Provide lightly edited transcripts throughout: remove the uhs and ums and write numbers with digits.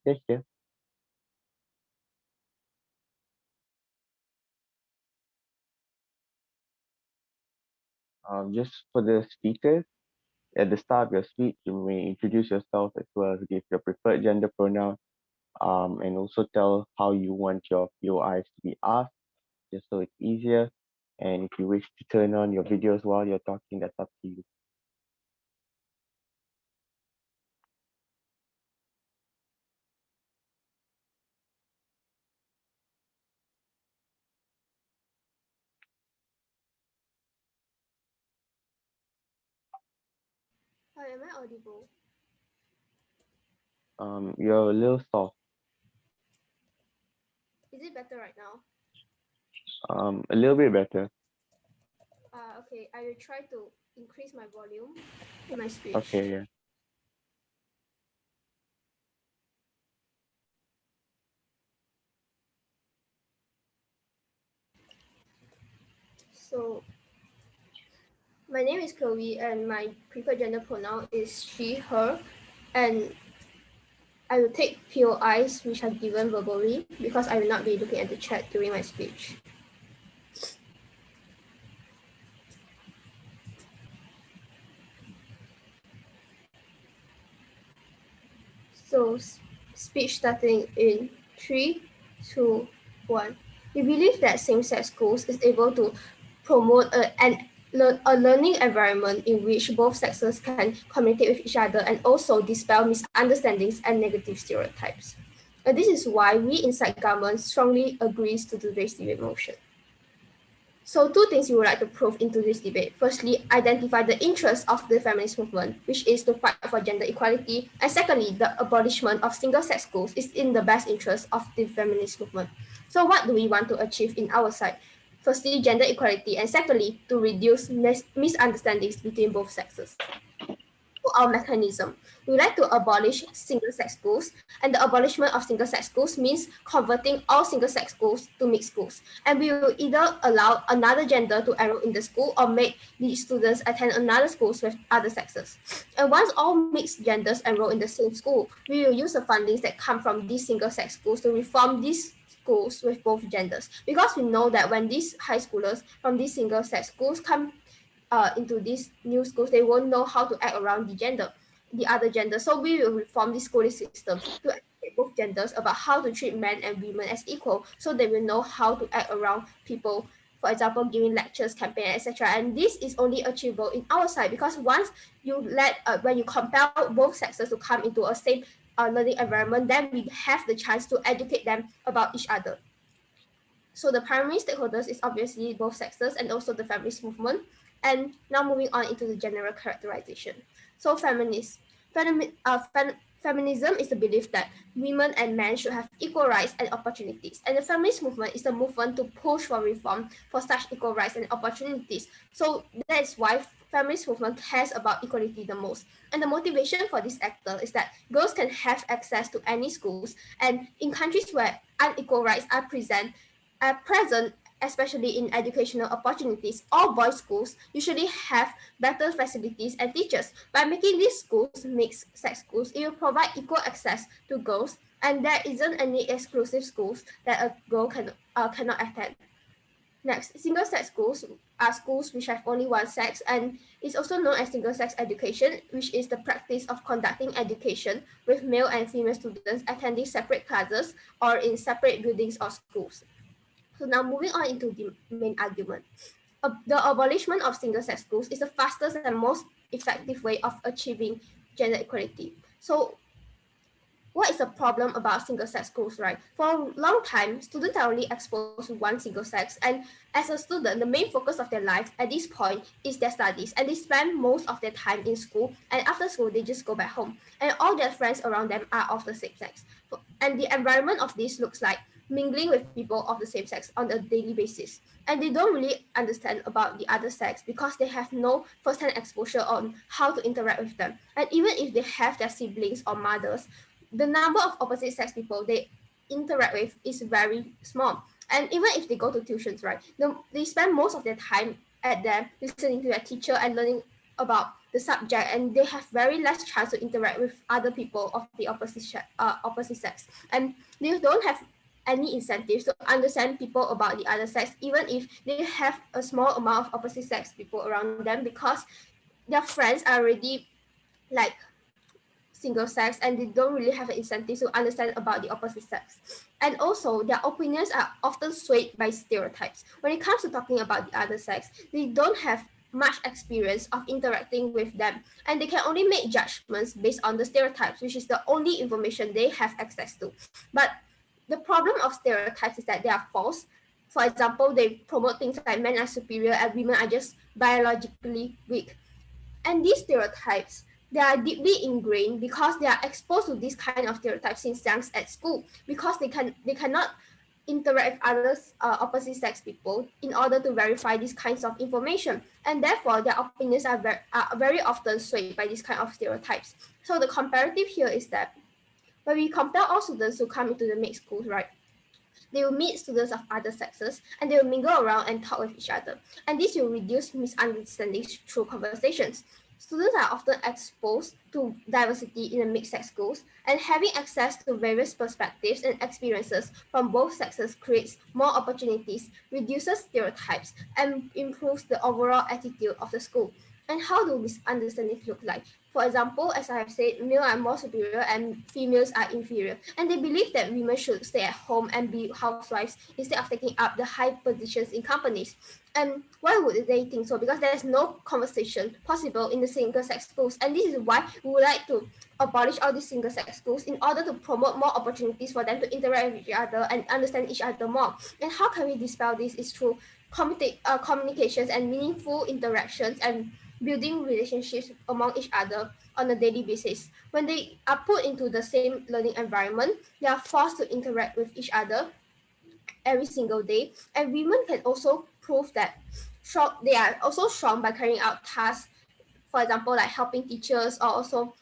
Take care. Just for the speakers, at the start of your speech, you may introduce yourself as well as give your preferred gender pronoun, and also tell how you want your POIs to be asked, just so it's easier. And if you wish to turn on your videos while you're talking, that's up to you. Hi, am I audible? You're a little soft, Is it better right now? a little bit better. Okay, I will try to increase my volume in my speech. Okay, yeah. So, my name is Chloe, and my preferred gender pronoun is she, her, and I will take POIs which are given verbally because I will not be looking at the chat during my speech. So, speech starting in 3, 2, 1. We believe that same-sex schools is able to promote a learning environment in which both sexes can communicate with each other and also dispel misunderstandings and negative stereotypes. And this is why we inside government strongly agrees to today's debate motion. So two things we would like to prove into this debate. Firstly, identify the interests of the feminist movement, which is to fight for gender equality. And secondly, the abolishment of single-sex schools is in the best interest of the feminist movement. So what do we want to achieve in our side? Firstly, gender equality, and secondly, to reduce misunderstandings between both sexes. Our mechanism. We would like to abolish single-sex schools, and the abolishment of single-sex schools means converting all single-sex schools to mixed schools. And we will either allow another gender to enroll in the school or make the students attend another schools with other sexes. And once all mixed genders enroll in the same school, we will use the fundings that come from these single-sex schools to reform these schools with both genders, because we know that when these high schoolers from these single-sex schools come into these new schools, they won't know how to act around the other gender. So we will reform the schooling systems to educate both genders about how to treat men and women as equal, so they will know how to act around people. For example, giving lectures, campaign, etc. And this is only achievable in our side because once you when you compel both sexes to come into a same learning environment, then we have the chance to educate them about each other. So the primary stakeholders is obviously both sexes and also the feminist movement. And now moving on into the general characterization. So feminism is the belief that women and men should have equal rights and opportunities. And the feminist movement is a movement to push for reform for such equal rights and opportunities. So that is why feminist movement cares about equality the most. And the motivation for this actor is that girls can have access to any schools. And in countries where unequal rights are present, especially in educational opportunities, all boys' schools usually have better facilities and teachers. By making these schools mixed sex schools, it will provide equal access to girls, and there isn't any exclusive schools that a girl cannot attend. Next, single-sex schools are schools which have only one sex, and it's also known as single-sex education, which is the practice of conducting education with male and female students attending separate classes or in separate buildings or schools. So now moving on into the main argument. The abolishment of single-sex schools is the fastest and most effective way of achieving gender equality. So what is the problem about single-sex schools, right? For a long time, students are only exposed to one single sex, and as a student, the main focus of their life at this point is their studies, and they spend most of their time in school, and after school, they just go back home, and all their friends around them are of the same sex. And the environment of this looks like mingling with people of the same sex on a daily basis. And they don't really understand about the other sex because they have no first-hand exposure on how to interact with them. And even if they have their siblings or mothers, the number of opposite sex people they interact with is very small. And even if they go to tuitions, right, they spend most of their time at them listening to their teacher and learning about the subject, and they have very less chance to interact with other people of the opposite sex, and they don't have any incentives to understand people about the other sex, even if they have a small amount of opposite sex people around them, because their friends are already like single sex, and they don't really have an incentive to understand about the opposite sex. And also, their opinions are often swayed by stereotypes. When it comes to talking about the other sex, they don't have much experience of interacting with them, and they can only make judgments based on the stereotypes, which is the only information they have access to. But the problem of stereotypes is that they are false. For example, they promote things like men are superior and women are just biologically weak. And these stereotypes, they are deeply ingrained because they are exposed to this kind of stereotypes since young at school, because they cannot interact with others opposite sex people in order to verify these kinds of information, and therefore their opinions are very often swayed by this kind of stereotypes. So the comparative here is that when we compare all students who come into the mixed schools, right, they will meet students of other sexes, and they will mingle around and talk with each other. And this will reduce misunderstandings through conversations. Students are often exposed to diversity in the mixed sex schools, and having access to various perspectives and experiences from both sexes creates more opportunities, reduces stereotypes, and improves the overall attitude of the school. And how do misunderstandings look like? For example, as I have said, males are more superior and females are inferior. And they believe that women should stay at home and be housewives instead of taking up the high positions in companies. And why would they think so? Because there's no conversation possible in the single sex schools. And this is why we would like to abolish all these single sex schools in order to promote more opportunities for them to interact with each other and understand each other more. And how can we dispel this is through communications and meaningful interactions and building relationships among each other on a daily basis. When they are put into the same learning environment, they are forced to interact with each other every single day. And women can also prove that they are also strong by carrying out tasks, for example, like helping teachers, or also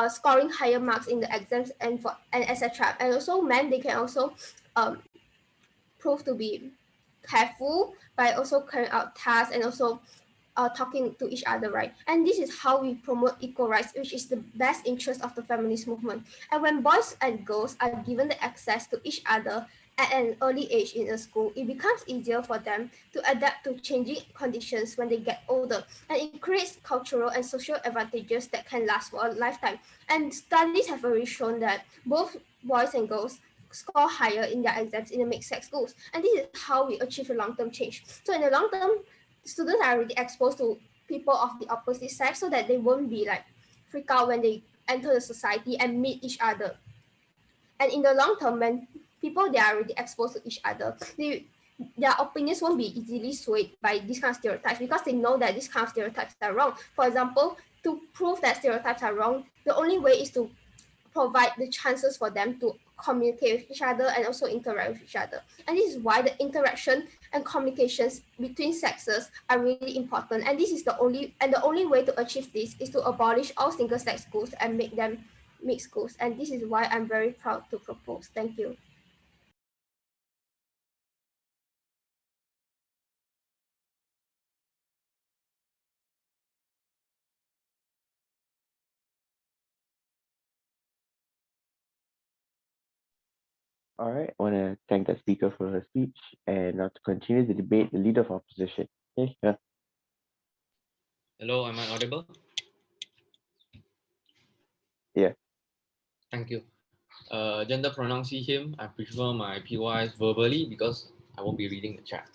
scoring higher marks in the exams and etc. And also men, they can also um, prove to be careful by also carrying out tasks and also talking to each other, right? And this is how we promote equal rights, which is the best interest of the feminist movement. And when boys and girls are given the access to each other at an early age in a school, it becomes easier for them to adapt to changing conditions when they get older. And it creates cultural and social advantages that can last for a lifetime. And studies have already shown that both boys and girls score higher in their exams in the mixed sex schools. And this is how we achieve a long-term change. So in the long term, students are already exposed to people of the opposite sex so that they won't be like freak out when they enter the society and meet each other. And in the long term, when people they are already exposed to each other, their opinions won't be easily swayed by these kind of stereotypes because they know that these kind of stereotypes are wrong. For example, to prove that stereotypes are wrong, the only way is to provide the chances for them to communicate with each other and also interact with each other. And this is why the interaction and communications between sexes are really important. And this is the only way to achieve this is to abolish all single sex schools and make them mixed schools. And this is why I'm very proud to propose. Thank you. All right, I want to thank the speaker for her speech, and now to continue the debate, the leader of opposition. Okay, yeah. Hello, am I audible? Yeah. Thank you. Gender pronouns he, him. I prefer my POIs verbally because I won't be reading the chat.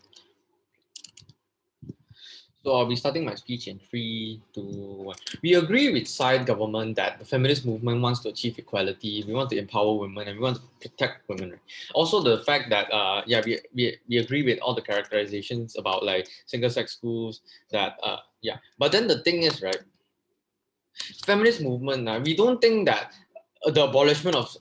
So I'll be starting my speech in 3, 2, 1. We agree with side government that the feminist movement wants to achieve equality. We want to empower women and we want to protect women. Also, the fact that we agree with all the characterizations about like single sex schools. But then the thing is, right, feminist movement, we don't think that the abolishment of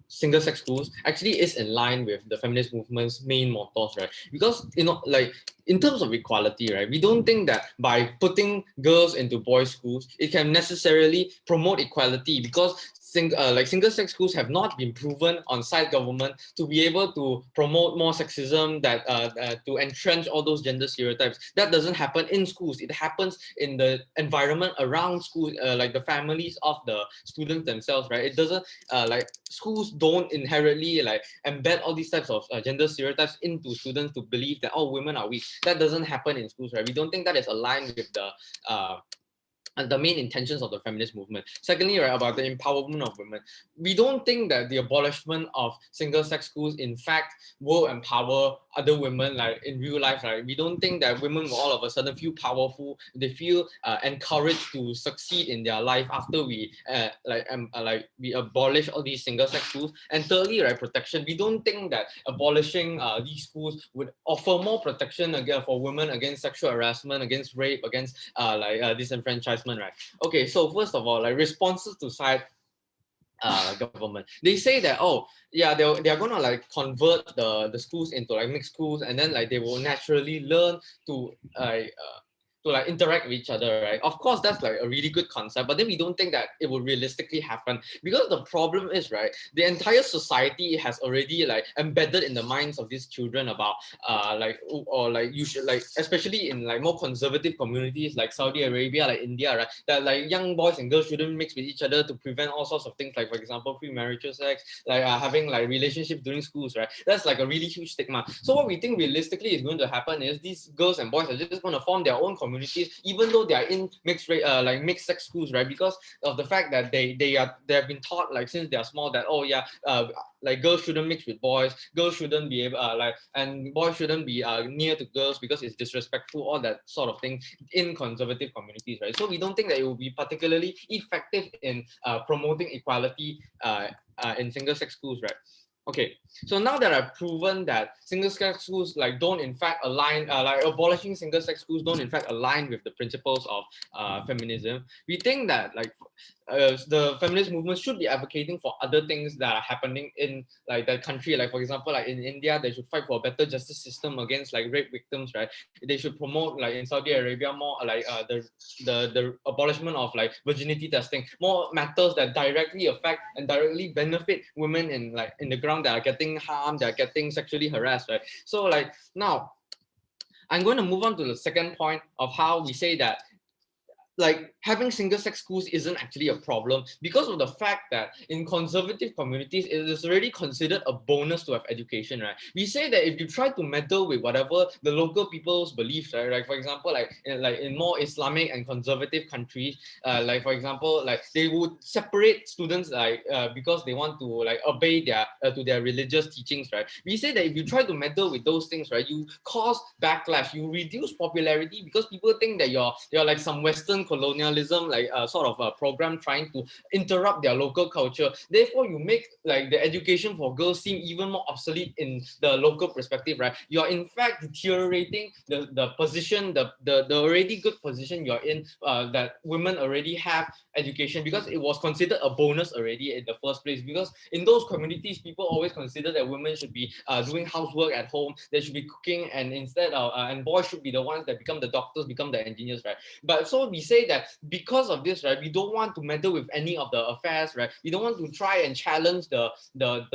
single-sex schools actually is in line with the feminist movement's main mottos, right? Because like in terms of equality, right, we don't think that by putting girls into boys' schools, it can necessarily promote equality because single-sex schools have not been proven on side government to be able to promote more sexism, that to entrench all those gender stereotypes. That doesn't happen in schools. It happens in the environment around schools, like the families of the students themselves, right? It doesn't like schools don't inherently like embed all these types of gender stereotypes into students to believe that, oh, women are weak. That doesn't happen in schools, right? We don't think that is aligned with the main intentions of the feminist movement. Secondly, right, about the empowerment of women, we don't think that the abolishment of single-sex schools, in fact, will empower other women like in real life. Right, we don't think that women will all of a sudden feel powerful. They feel encouraged to succeed in their life after we like we abolish all these single-sex schools. And thirdly, right, protection. We don't think that abolishing these schools would offer more protection again for women against sexual harassment, against rape, against disenfranchisement, right? Okay, so first of all, like responses to side government, they say that, oh yeah, they're gonna like convert the schools into like mixed schools, and then like they will naturally learn to like interact with each other, right? Of course, that's like a really good concept, but then we don't think that it will realistically happen, because the problem is, right, the entire society has already like embedded in the minds of these children about or like you should like, especially in like more conservative communities like Saudi Arabia, like India, right, that like young boys and girls shouldn't mix with each other to prevent all sorts of things, like for example premarital sex, like having like relationships during schools, right? That's like a really huge stigma. So what we think realistically is going to happen is these girls and boys are just going to form their own communities, even though they are in mixed sex schools, right? Because of the fact that they have been taught like since they are small that, oh yeah, like girls shouldn't mix with boys, girls shouldn't be able and boys shouldn't be near to girls because it's disrespectful, all that sort of thing in conservative communities, right? So we don't think that it will be particularly effective in promoting equality in single-sex schools, right? Okay, so now that I've proven that single-sex schools like don't in fact align, like abolishing single-sex schools don't in fact align with the principles of feminism, we think that like the feminist movement should be advocating for other things that are happening in like the country. Like for example, like in India, they should fight for a better justice system against like rape victims, right? They should promote like in Saudi Arabia more like the abolishment of like virginity testing, more matters that directly affect and directly benefit women in like in the ground that are getting harmed, that are getting sexually harassed, right? So like now I'm going to move on to the second point of how we say that like having single-sex schools isn't actually a problem, because of the fact that in conservative communities it is already considered a bonus to have education, right? We say that if you try to meddle with whatever the local people's beliefs, right, like for example like in more Islamic and conservative countries, like for example like they would separate students like because they want to like obey their to their religious teachings, right? We say that if you try to meddle with those things, right, you cause backlash, you reduce popularity, because people think that you're like some Western colonialism like sort of a program trying to interrupt their local culture. Therefore you make like the education for girls seem even more obsolete in the local perspective, right? You're in fact deteriorating the position, the already good position you're in, that women already have education, because it was considered a bonus already in the first place. Because in those communities, people always consider that women should be doing housework at home, they should be cooking, and instead of and boys should be the ones that become the doctors, become the engineers, right? But so we say that because of this, right, we don't want to meddle with any of the affairs, right? We don't want to try and challenge the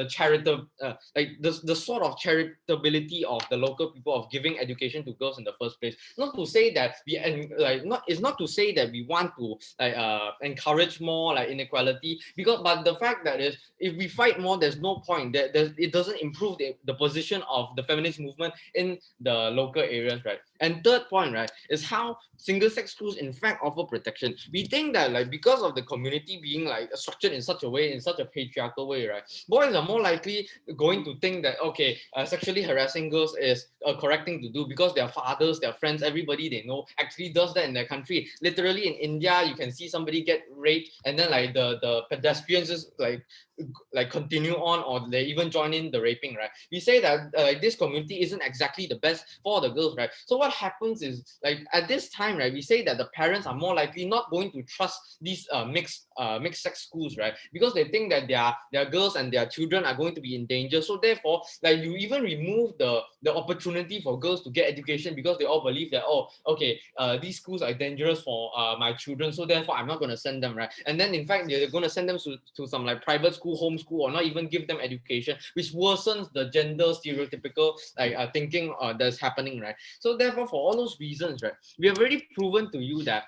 charitable like the sort of charitability of the local people of giving education to girls in the first place. Not to say that we and like not it's not to say that we want to like encourage more like inequality, because but the fact that is, if we fight more, there's no point that it doesn't improve the position of the feminist movement in the local areas, right? And third point, right, is how single-sex schools in fact offer protection. We think that like because of the community being like structured in such a way, in such a patriarchal way, right, boys are more likely going to think that okay, sexually harassing girls is a correct thing to do, because their fathers, their friends, everybody they know actually does that in their country. Literally in India, you can see somebody get raped, and then like the pedestrians just like continue on, or they even join in the raping, right? We say that like this community isn't exactly the best for the girls, right? So what happens is like at this time, right, we say that the parents are more likely not going to trust these mixed sex schools, right? Because they think that their girls and their children are going to be in danger. So therefore, like you even remove the opportunity opportunity for girls to get education because they all believe that, oh, okay, these schools are dangerous for my children, so therefore I'm not going to send them, right? And then in fact they're going to send them to some like private school, homeschool, or not even give them education, which worsens the gender stereotypical like thinking that's happening, right? So therefore, for all those reasons, right, we have already proven to you that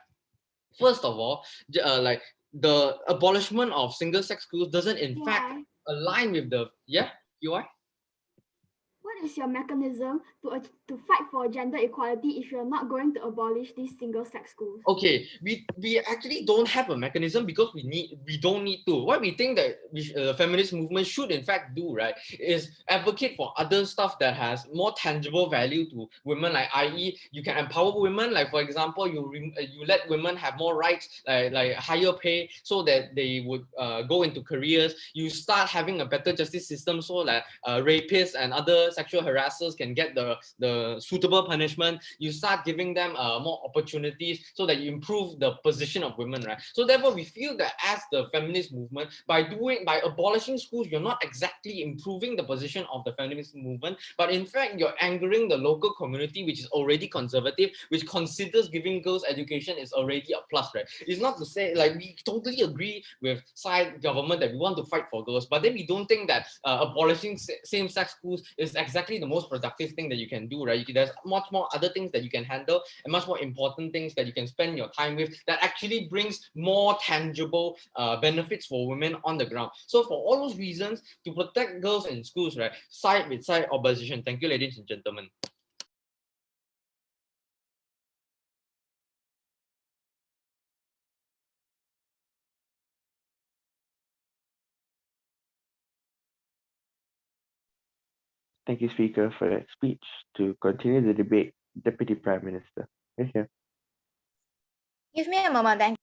first of all, like the abolishment of single-sex schools doesn't in fact align with the POI. What is your mechanism to fight for gender equality if you're not going to abolish these single-sex schools? Okay, we actually don't have a mechanism because we don't need to. What we think that the feminist movement should in fact do, right, is advocate for other stuff that has more tangible value to women, like i.e. you can empower women, like for example you let women have more rights, like higher pay, so that they would go into careers. You start having a better justice system so that rapists and other sexual harassers can get the suitable punishment. You start giving them more opportunities so that you improve the position of women, right? So therefore we feel that as the feminist movement, by abolishing schools, you're not exactly improving the position of the feminist movement, but in fact you're angering the local community, which is already conservative, which considers giving girls education is already a plus, right? It's not to say, like, we totally agree with side government that we want to fight for girls, but then we don't think that abolishing same-sex schools is exactly the most productive thing that you can do, right? There's much more other things that you can handle and much more important things that you can spend your time with that actually brings more tangible benefits for women on the ground. So for all those reasons, to protect girls in schools, right, side with side opposition. Thank you, ladies and gentlemen. Thank you, Speaker, for that speech. To continue the debate, Deputy Prime Minister. Yes, yeah. Give me a moment, thank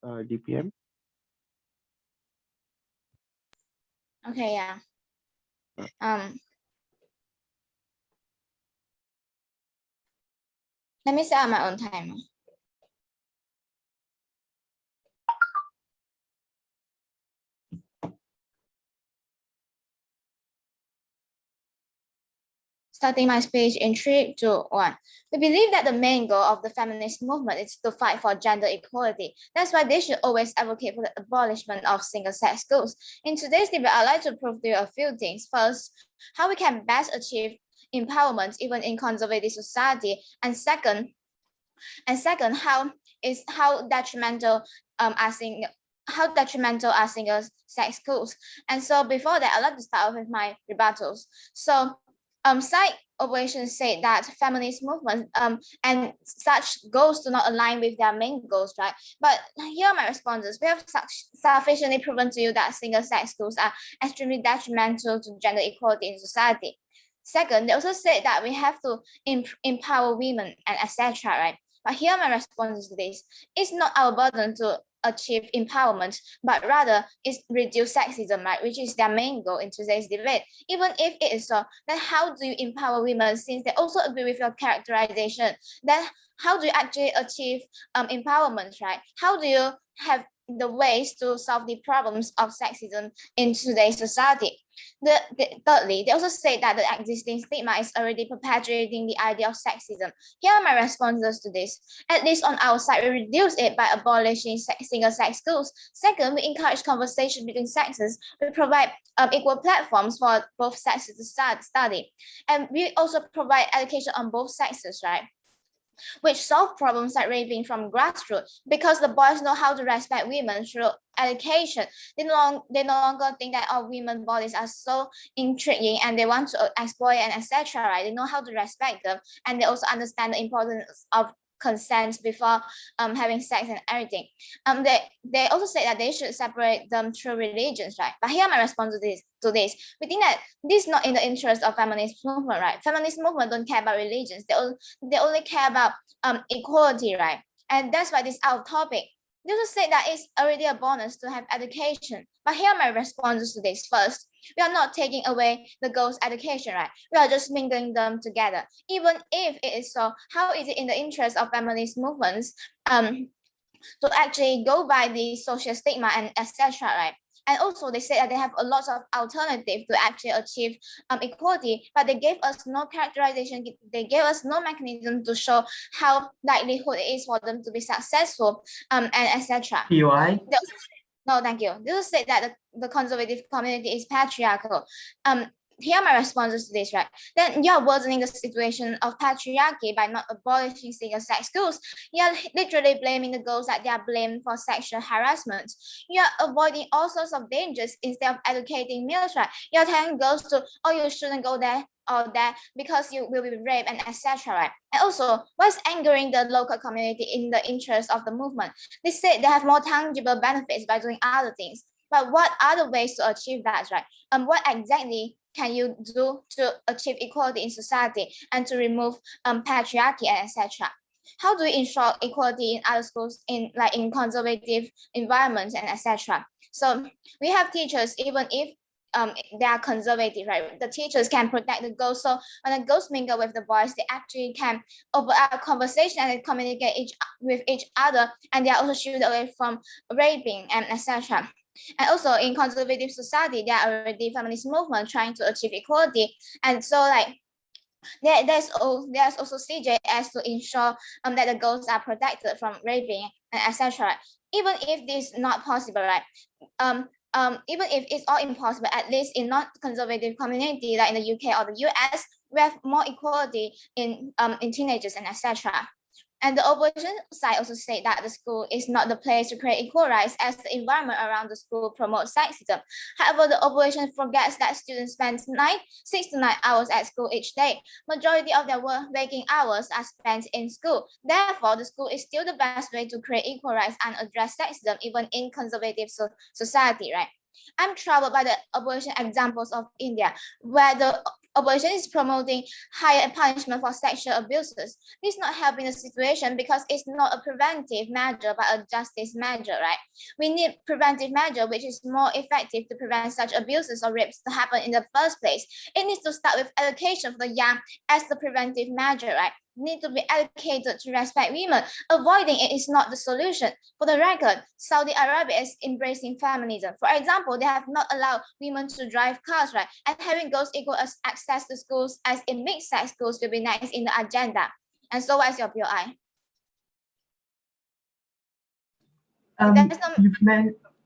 DPM. Okay, yeah. Let me set up my own timer. Starting my speech in 3, 2, 1. We believe that the main goal of the feminist movement is to fight for gender equality. That's why they should always advocate for the abolishment of single-sex schools. In today's debate, I'd like to prove to you a few things. First, how we can best achieve empowerment even in conservative society, and second, how detrimental are single-sex schools. And so before that, I'd like to start with my rebuttals. So side operations say that feminist movement and such goals do not align with their main goals, right? But here are my responses. We have sufficiently proven to you that single-sex schools are extremely detrimental to gender equality in society. Second, they also say that we have to empower women and etc., right? But here are my responses to this. It's not our burden to achieve empowerment, but rather it's reduce sexism, right? Which is their main goal in today's debate. Even if it is so, then how do you empower women, since they also agree with your characterization? Then how do you actually achieve empowerment, right? How do you have the ways to solve the problems of sexism in today's society? Thirdly, they also say that the existing stigma is already perpetuating the idea of sexism. Here are my responses to this. At least on our side, we reduce it by abolishing single-sex schools. Second, we encourage conversation between sexes. We provide equal platforms for both sexes to study. And we also provide education on both sexes, right? which solve problems like raping from grassroots, because the boys know how to respect women through education. They no longer think that all women bodies are so intriguing and they want to exploit and etc. Right? They know how to respect them, and they also understand the importance of consent before having sex and everything. They also say that they should separate them through religions, right? But here my response to this, we think that this is not in the interest of feminist movement, right? Feminist movement don't care about religions. They only care about equality, right? And that's why this is out of topic. They also say that it's already a bonus to have education. But here are my responses to this. First, we are not taking away the girls' education, right? We are just mingling them together. Even if it is so, how is it in the interest of feminist movements to actually go by the social stigma and etc., right? And also they say that they have a lot of alternative to actually achieve equality, but they gave us no characterization, they gave us no mechanism to show how likelihood it is for them to be successful and etc. POI? No, thank you. They will say that the conservative community is patriarchal. Here are my responses to this, right? Then you're worsening the situation of patriarchy by not abolishing single-sex schools. You're literally blaming the girls that they are blamed for sexual harassment. You're avoiding all sorts of dangers instead of educating males, right? You're telling girls to, oh, you shouldn't go there or there because you will be raped and etc. Right? And also, what's angering the local community in the interest of the movement? They say they have more tangible benefits by doing other things. But what are the ways to achieve that, right? What exactly can you do to achieve equality in society and to remove patriarchy and etc.? How do we ensure equality in other schools in conservative environments and etc.? So we have teachers, even if they are conservative, right? The teachers can protect the girls. So when the girls mingle with the boys, they actually can open up conversation and communicate with each other, and they are also shielded away from raping and etc. And also in conservative society, there are already feminist movement trying to achieve equality. And so there's also CJS to ensure that the girls are protected from raping and etc. Even if this is not possible, right? Even if it's all impossible, at least in non-conservative community like in the UK or the US, we have more equality in teenagers and etc. And the opposition side also say that the school is not the place to create equal rights as the environment around the school promotes sexism. However, the opposition forgets that students spend 6 to 9 hours at school each day. Majority of their waking hours are spent in school. Therefore, the school is still the best way to create equal rights and address sexism even in conservative society, right? I'm troubled by the opposition examples of India, where the opposition is promoting higher punishment for sexual abuses. This is not helping the situation because it's not a preventive measure, but a justice measure, right? We need preventive measure, which is more effective to prevent such abuses or rapes to happen in the first place. It needs to start with education for the young as the preventive measure, right? Need to be educated to respect women. Avoiding it is not the solution. For the record, Saudi Arabia is embracing feminism. For example, they have not allowed women to drive cars, right? And having girls equal access to schools as in mixed-sex schools will be next in the agenda. And so, what is your POI?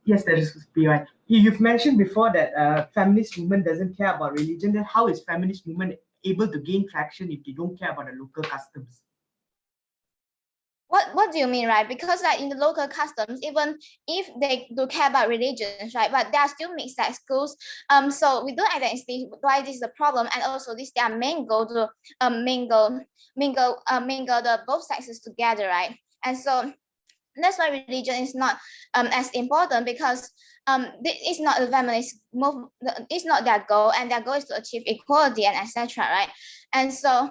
Yes, there is POI. You've mentioned before that feminist movement doesn't care about religion. Then how is feminist movement able to gain traction if they don't care about the local customs? What do you mean, right? Because like in the local customs, even if they do care about religions, right, but there are still mixed sex schools. So we don't identify why this is a problem, and also this their main goal to mingle the both sexes together, right? And so that's why religion is not as important, because it's not the feminist move, it's not their goal, and their goal is to achieve equality and etc. Right? And so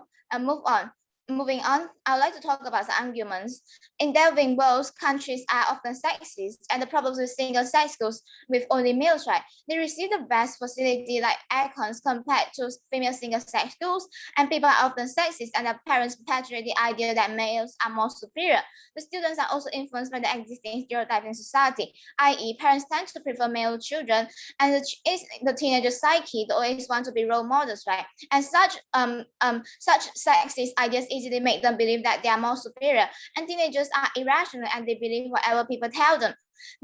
moving on, I would like to talk about the arguments. In developing worlds, countries are often sexist, and the problems with single-sex schools with only males, right? They receive the best facility like aircons compared to female single-sex schools, and people are often sexist, and their parents perpetuate the idea that males are more superior. The students are also influenced by the existing stereotypes in society, i.e., parents tend to prefer male children, and it's the teenager psyche. They always want to be role models, right? And such sexist ideas easily make them believe that they are more superior, and teenagers are irrational and they believe whatever people tell them.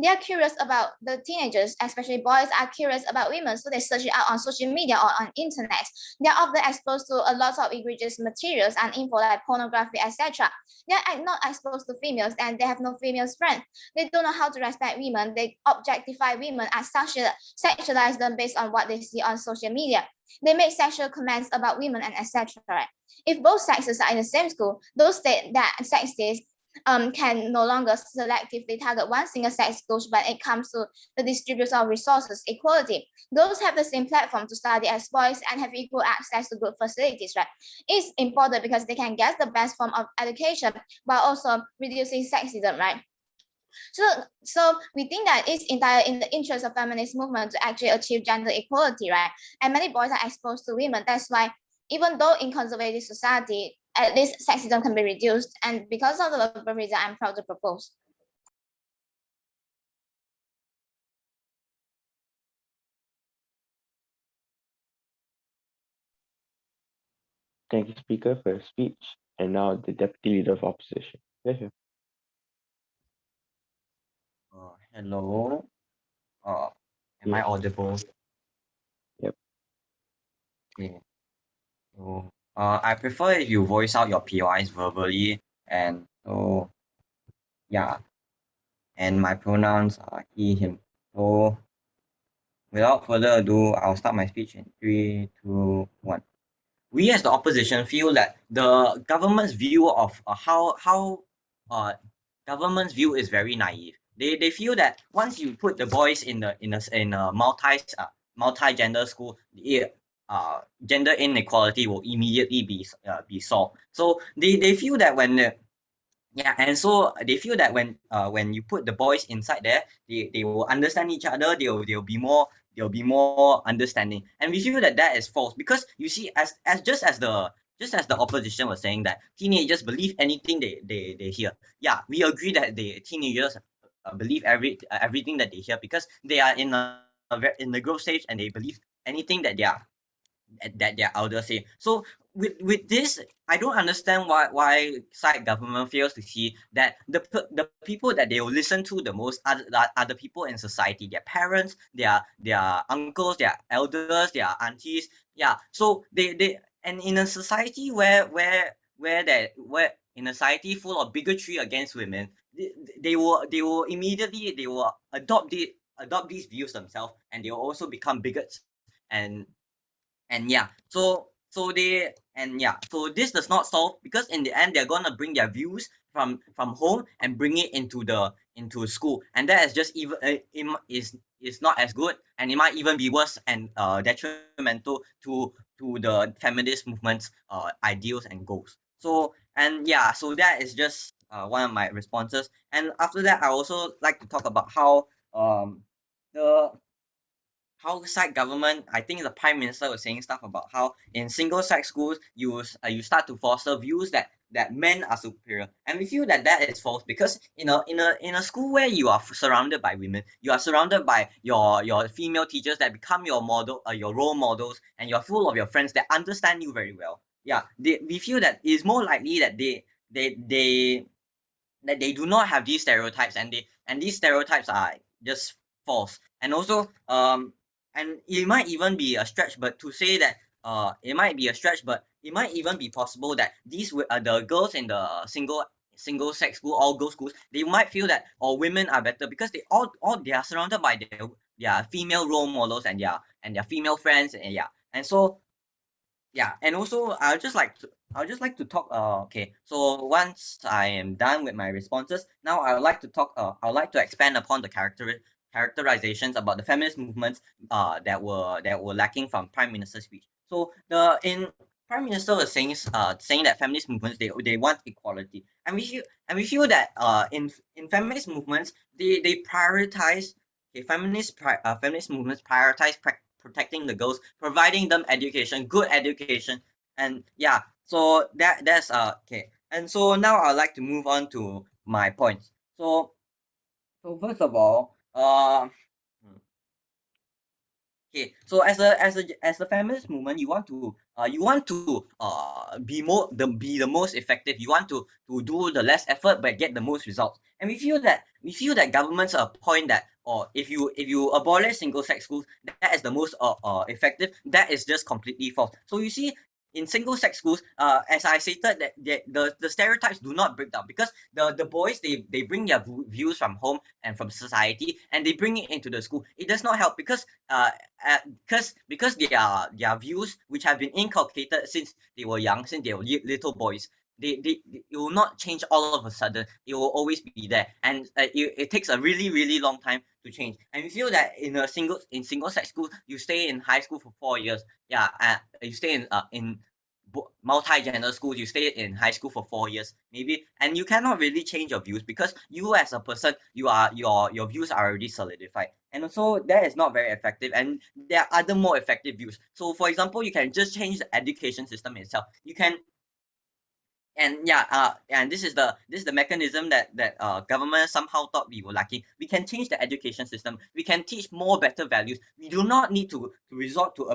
They are curious about the teenagers, especially boys are curious about women, so they search it out on social media or on internet. They are often exposed to a lot of egregious materials and info like pornography, etc. They are not exposed to females and they have no female friends. They don't know how to respect women. They objectify women and sexualize them based on what they see on social media. They make sexual comments about women and etc. If both sexes are in the same school, those state that sexes can no longer selectively target one single sex group when it comes to the distribution of resources equality. Those have the same platform to study as boys and have equal access to good facilities, right? It's important because they can get the best form of education while also reducing sexism, right? So we think that it's entirely in the interest of feminist movement to actually achieve gender equality, right? And many boys are exposed to women. That's why even though in conservative society, at least sexism can be reduced. And because of the above reason, I'm proud to propose. Thank you, Speaker, for your speech. And now the Deputy Leader of Opposition. Yes, sir. Hello. Am I Yes. audible? Yep. Okay. So, I prefer if you voice out your POIs verbally, and so yeah, and my pronouns are he, him. So, without further ado, I'll start my speech in 3, 2, 1. We as the opposition feel that the government's view of how uh government's view is very naive. They feel that once you put the boys in a multi-gender school, gender inequality will immediately be solved. So they feel that and so they feel that when you put the boys inside there, they will understand each other. They'll be more understanding, and we feel that that is false because you see, as the opposition was saying that teenagers believe anything they hear. Yeah, we agree that the teenagers believe everything that they hear because they are in the growth stage and they believe anything that their elders say. So with this, I don't understand why side government fails to see that the people that they will listen to the most are the people in society, their parents, their uncles, their elders, their aunties. Yeah. So they and in a society where in a society full of bigotry against women, they will immediately they will adopt these views themselves, and they will also become bigots. And yeah, so this does not solve, because in the end they're gonna bring their views from home and bring it into school, and that is just even is not as good, and it might even be worse and detrimental to the feminist movement's ideals and goals. So that is just one of my responses. And after that, I also like to talk about the how side government, I think the prime minister was saying stuff about how in single sex schools you start to foster views that men are superior, and we feel that that is false, because in a school where you are surrounded by women, you are surrounded by your female teachers that become your model, your role models, and you're full of your friends that understand you very well. Yeah, we feel that it's more likely that they that they do not have these stereotypes, and these stereotypes are just false. And also and it might even be a stretch, but to say that it might be a stretch, but it might even be possible that the girls in the single sex school, all girls schools, they might feel that women are better because they are surrounded by their female role models and their female friends. And yeah, and so yeah. And also I would just like to talk. Okay, so once I am done with my responses, now I would like to talk. I would like to expand upon the characterizations about the feminist movements that were lacking from Prime Minister's speech. So the in Prime Minister was saying that feminist movements, they want equality, and we feel that in feminist movements, they prioritize, okay, feminist movements prioritize protecting the girls, providing them education, good education. And yeah, so that's okay. And so now I'd like to move on to my points. So first of all, Okay, so as a feminist movement, you want to be the most effective. You want to do the less effort but get the most results. And we feel that governments point that, or if you abolish single sex schools, that is the most effective. That is just completely false. So you see, in single sex schools, as I stated, that the stereotypes do not break down, because the boys, they bring their views from home and from society, and they bring it into the school. It does not help, because because their views, which have been inculcated since they were young, since they were little boys, it will not change all of a sudden. It will always be there, and it takes a really long time to change. And we feel that in single sex school, you stay in high school for 4 years. Yeah, you stay in multi-gender schools, you stay in high school for 4 years maybe, and you cannot really change your views, because you as a person, your views are already solidified. And also, that is not very effective, and there are other more effective views. So for example, you can just change the education system itself. You can, and this is the mechanism that government somehow thought we were lacking. We can change the education system. We can teach more better values. We do not need to resort to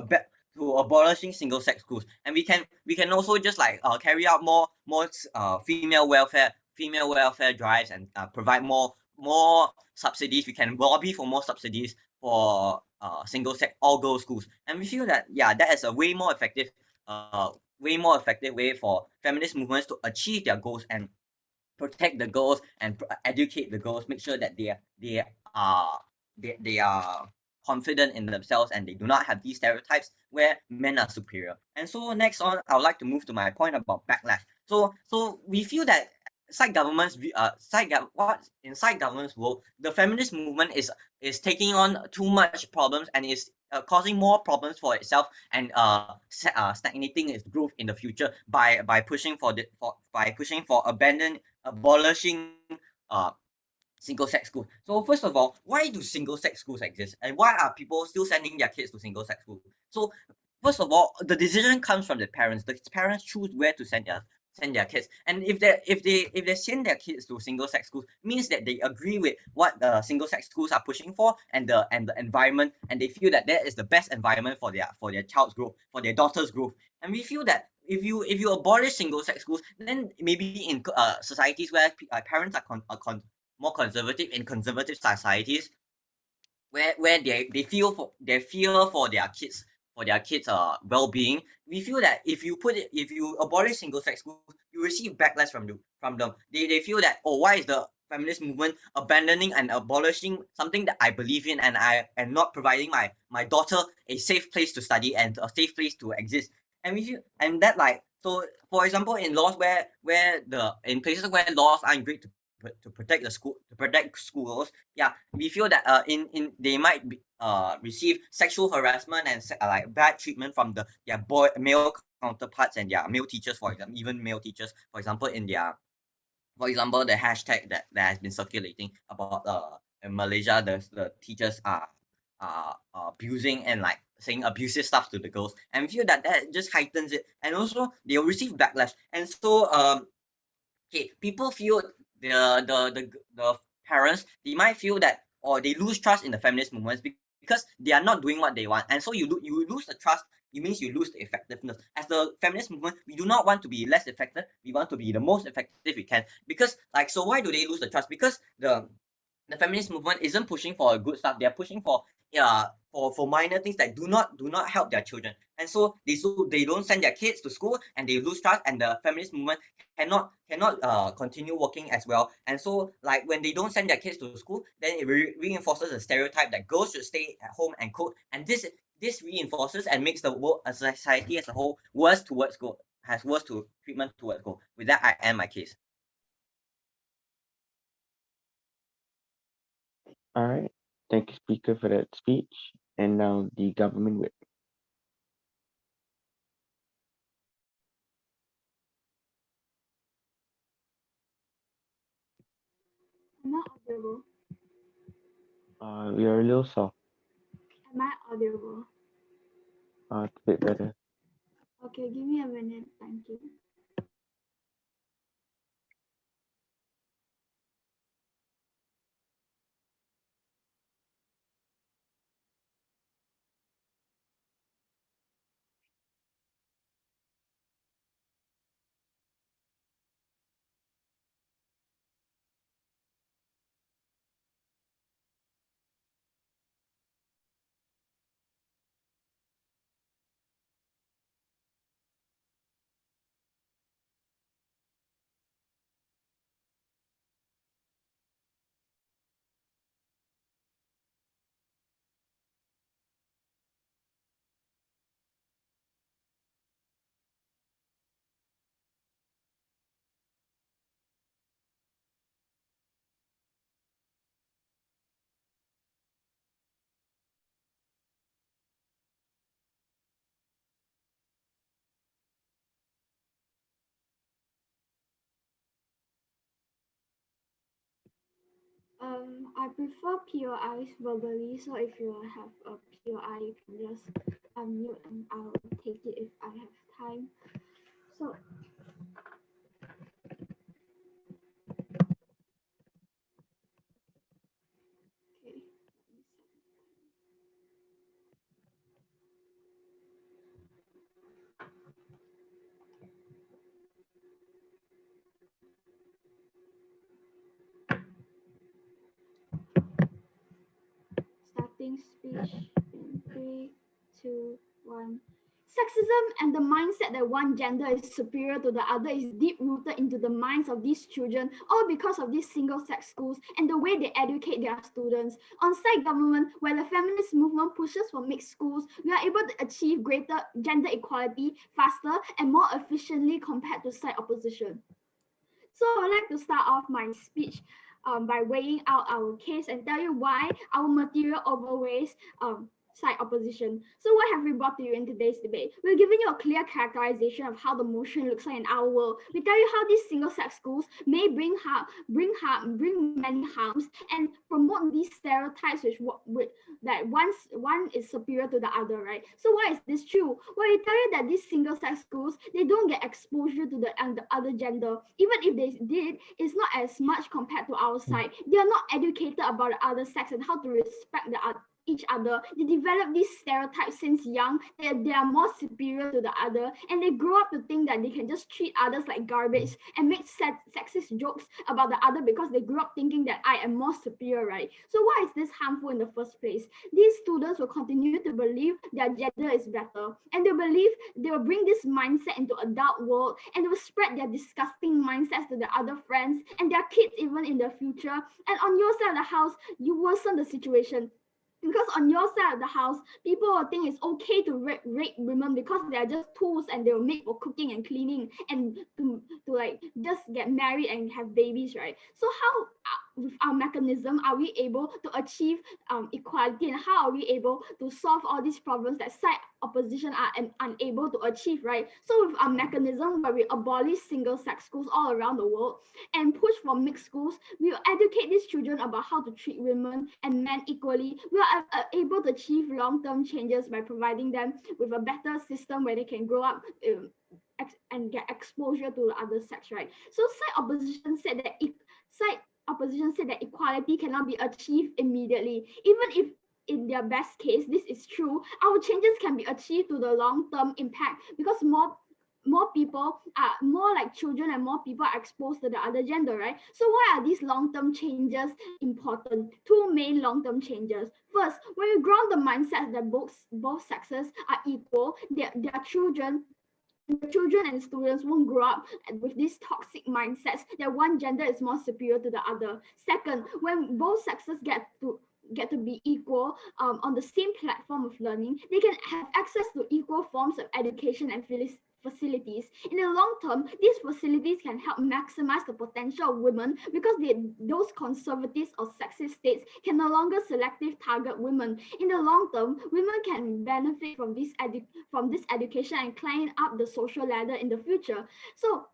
abolishing single sex schools. And we can also just like carry out more female welfare drives, and provide more subsidies. We can lobby for more subsidies for single sex all girls schools. And we feel that, yeah, that is a way more effective way for feminist movements to achieve their goals, and protect the girls, and educate the girls, make sure that are they are confident in themselves, and they do not have these stereotypes where men are superior. And so next on, I would like to move to my point about backlash. So we feel that inside government's world, the feminist movement is taking on too much problems, and is causing more problems for itself, and stagnating its growth in the future by pushing for abolishing uh single sex schools. So first of all, why do single sex schools exist, and why are people still sending their kids to single sex schools? So first of all, the decision comes from the parents. The parents choose where to send their kids, and if they send their kids to single sex schools, means that they agree with what the single sex schools are pushing for, and the environment, and they feel that that is the best environment for their child's growth, for their daughter's growth. And we feel that if you abolish single sex schools, then maybe in societies where parents more conservative, in conservative societies, where they fear for their kids well-being. We feel that if you abolish single sex schools, you receive backlash from them. They feel that, oh, why is the feminist movement abandoning and abolishing something that I believe in, and I am not providing my daughter a safe place to study and a safe place to exist. And we feel, and that, like, so for example, in laws where the in places where laws aren't great to protect the school, to protect schools, yeah, we feel that in they might receive sexual harassment and like bad treatment from their male counterparts and their male teachers, for example, even male teachers, for example, the hashtag that has been circulating about in Malaysia, the teachers are abusing and like saying abusive stuff to the girls, and we feel that just heightens it, and also they'll receive backlash. And so okay, people feel the parents, they might feel that, or they lose trust in the feminist movements, because they are not doing what they want, and so you lose the trust. It means you lose the effectiveness. As the feminist movement, we do not want to be less effective. We want to be the most effective we can, because, like, so why do they lose the trust? Because the feminist movement isn't pushing for a good stuff. They're pushing for minor things that do not help their children. And so they don't send their kids to school, and they lose trust, and the feminist movement cannot continue working as well. And so, like, when they don't send their kids to school, then it reinforces a stereotype that girls should stay at home and cook, and this reinforces and makes the world, a society as a whole, worse towards goal, has worse to treatment towards goal. With that, I end my case. All right. Thank you, speaker, for that speech. And now the government whip. I'm not audible. We are a little soft. Am I audible? It's a bit better. Okay, give me a minute. Thank you. I prefer POIs verbally, so if you have a POI, you can just unmute and I'll take it if I have time. So okay. Starting speech in 3, 2, 1. Sexism and the mindset that one gender is superior to the other is deep rooted into the minds of these children, all because of these single sex schools and the way they educate their students. On site government, where the feminist movement pushes for mixed schools, we are able to achieve greater gender equality faster and more efficiently compared to site opposition. So I'd like to start off my speech by weighing out our case and tell you why our material overweighs side opposition. So what have we brought to you in today's debate? We're giving you a clear characterization of how the motion looks like in our world. We tell you how these single-sex schools may bring many harms and promote these stereotypes which that one is superior to the other, right? So why is this true? Well, we tell you that these single-sex schools, they don't get exposure to the other gender. Even if they did, it's not as much compared to our side. They are not educated about the other sex and how to respect each other. They develop these stereotypes since young that they are more superior to the other, and they grow up to think that they can just treat others like garbage and make sexist jokes about the other because they grew up thinking that I am more superior, right? So why is this harmful in the first place? These students will continue to believe their gender is better, and they will bring this mindset into adult world, and they will spread their disgusting mindsets to their other friends and their kids even in the future. And on your side of the house, you worsen the situation. Because on your side of the house, people will think it's okay to rape women because they are just tools and they were made for cooking and cleaning and to like just get married and have babies, right? So how with our mechanism are we able to achieve equality, and how are we able to solve all these problems that side opposition are unable to achieve, right? So with our mechanism where we abolish single-sex schools all around the world and push for mixed schools, we will educate these children about how to treat women and men equally. We are able to achieve long-term changes by providing them with a better system where they can grow up and get exposure to the other sex, right? So side opposition said that equality cannot be achieved immediately, even if in their best case this is true. Our changes can be achieved to the long-term impact because more people are more like children and more people are exposed to the other gender, right? So why are these long-term changes important? Two main long-term changes. First, when you ground the mindset that both sexes are equal, their children the children and students won't grow up with these toxic mindsets that one gender is more superior to the other. Second, when both sexes get to be equal on the same platform of learning, they can have access to equal forms of education and facilities. In the long term, these facilities can help maximize the potential of women because those conservative or sexist states can no longer selectively target women. In the long term, women can benefit from this education and climb up the social ladder in the future. So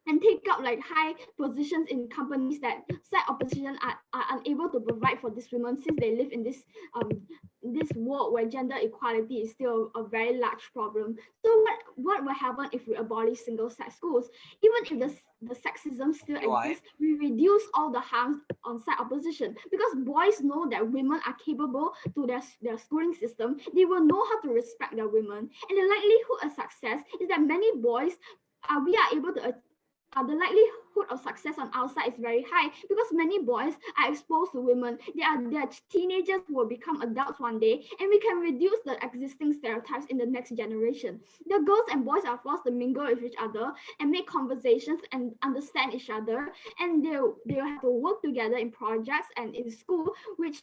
and take up like high positions in companies that side opposition are unable to provide for these women, since they live in this world where gender equality is still a very large problem. So what will happen if we abolish single sex schools? Even if the sexism still Why? exists, we reduce all the harms on side opposition because boys know that women are capable to their schooling system. They will know how to respect their women, and the likelihood of success is that many boys we are able to the likelihood of success on our side is very high because many boys are exposed to women. They are teenagers who will become adults one day, and we can reduce the existing stereotypes in the next generation. The girls and boys are forced to mingle with each other and make conversations and understand each other, and they'll have to work together in projects and in school, which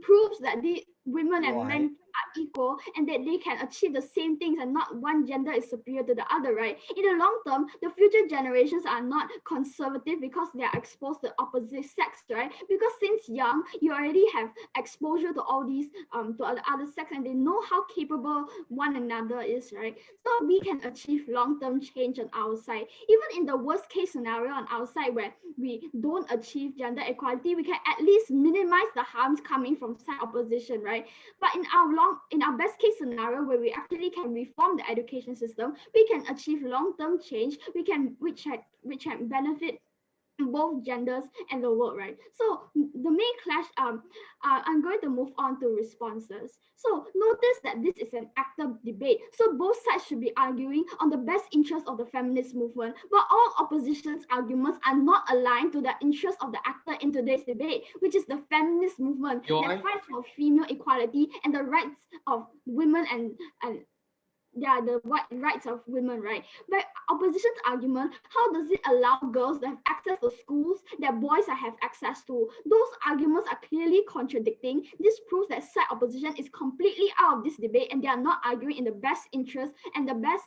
proves that women and Why? men are equal and that they can achieve the same things and not one gender is superior to the other, right? In the long term, the future generations are not conservative because they are exposed to opposite sex, right? Because since young, you already have exposure to all these to the other sex and they know how capable one another is, right? So we can achieve long-term change on our side. Even in the worst case scenario on our side where we don't achieve gender equality, we can at least minimize the harms coming from side opposition, right? But in our best case scenario where we actually can reform the education system, we can achieve long-term change, which can benefit both genders and the world, right? So the main clash, I'm going to move on to responses. So notice that this is an active debate. So both sides should be arguing on the best interest of the feminist movement, but all opposition's arguments are not aligned to the interest of the actor in today's debate, which is the feminist movement that fights for female equality and the rights of women and the rights of women, right? But opposition's argument, how does it allow girls to have access to schools that boys have access to? Those arguments are clearly contradicting. This proves that side opposition is completely out of this debate and they are not arguing in the best interest and the best